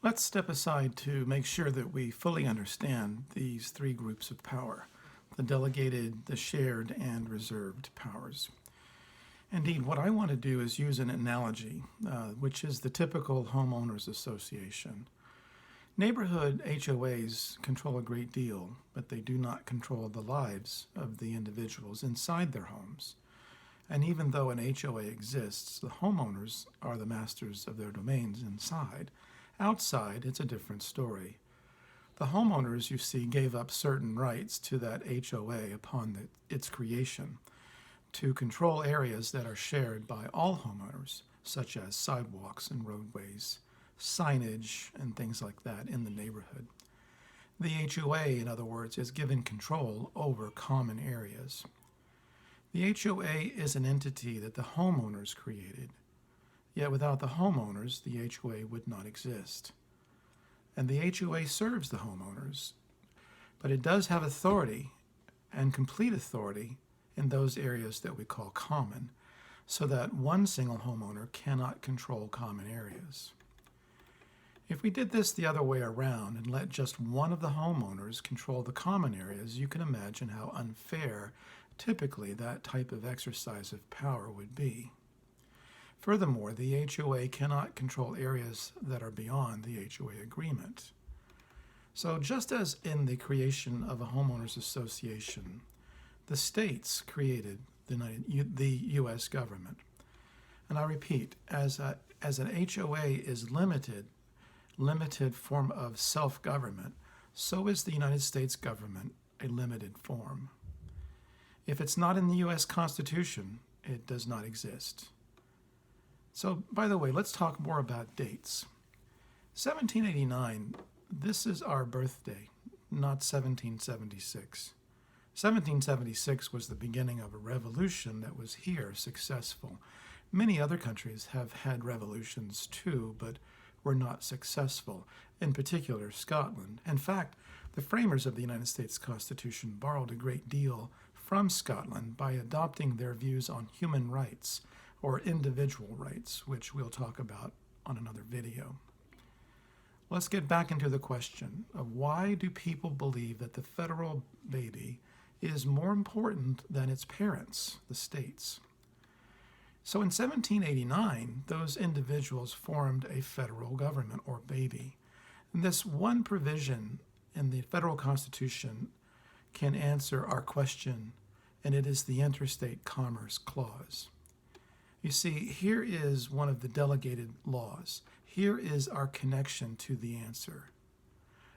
Let's step aside to make sure that we fully understand these three groups of power: the delegated, the shared, and reserved powers. Indeed, what I want to do is use an analogy, which is the typical homeowners association. Neighborhood HOAs control a great deal, but they do not control the lives of the individuals inside their homes. And even though an HOA exists, the homeowners are the masters of their domains inside. Outside, it's a different story. The homeowners, you see, gave up certain rights to that HOA upon its creation to control areas that are shared by all homeowners, such as sidewalks and roadways, signage, and things like that in the neighborhood. The HOA, in other words, is given control over common areas. The HOA is an entity that the homeowners created. Yet without the homeowners, the HOA would not exist. And the HOA serves the homeowners, but it does have authority and complete authority in those areas that we call common, so that one single homeowner cannot control common areas. If we did this the other way around and let just one of the homeowners control the common areas, you can imagine how unfair typically that type of exercise of power would be. Furthermore, the HOA cannot control areas that are beyond the HOA agreement. So just as in the creation of a homeowners association, the states created the U.S. government. And I repeat, as an HOA is limited form of self-government, so is the United States government a limited form. If it's not in the U.S. Constitution, it does not exist. So, by the way, let's talk more about dates. 1789, this is our birthday, not 1776. 1776 was the beginning of a revolution that was here successful. Many other countries have had revolutions too, but were not successful, in particular Scotland. In fact, the framers of the United States Constitution borrowed a great deal from Scotland by adopting their views on human rights, or individual rights, which we'll talk about on another video. Let's get back into the question of why do people believe that the federal baby is more important than its parents, the states? So in 1789, those individuals formed a federal government, or baby. And this one provision in the federal Constitution can answer our question, and it is the Interstate Commerce Clause. You see, here is one of the delegated laws. Here is our connection to the answer.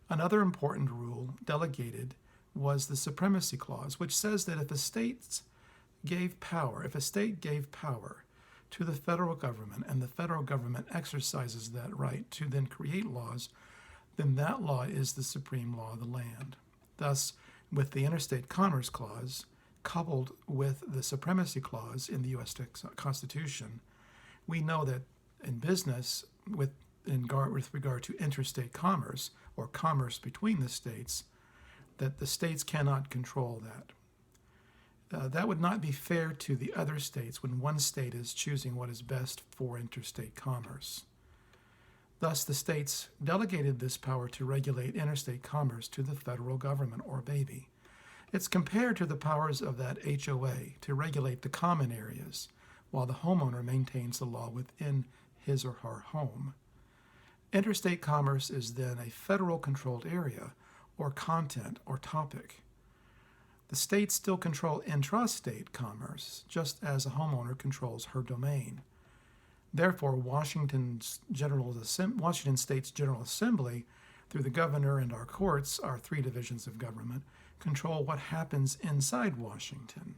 Another important rule, delegated, was the Supremacy Clause, which says that if a state gave power to the federal government, and the federal government exercises that right to then create laws, then that law is the supreme law of the land. Thus, with the Interstate Commerce Clause, coupled with the Supremacy Clause in the U.S. Constitution, we know that in business, with regard to interstate commerce, or commerce between the states, that the states cannot control that. That would not be fair to the other states when one state is choosing what is best for interstate commerce. Thus, the states delegated this power to regulate interstate commerce to the federal government, or baby. It's compared to the powers of that HOA to regulate the common areas, while the homeowner maintains the law within his or her home. Interstate commerce is then a federal-controlled area, or content, or topic. The states still control intrastate commerce, just as a homeowner controls her domain. Therefore, Washington State's General Assembly, through the governor and our courts, our three divisions of government, control what happens inside Washington.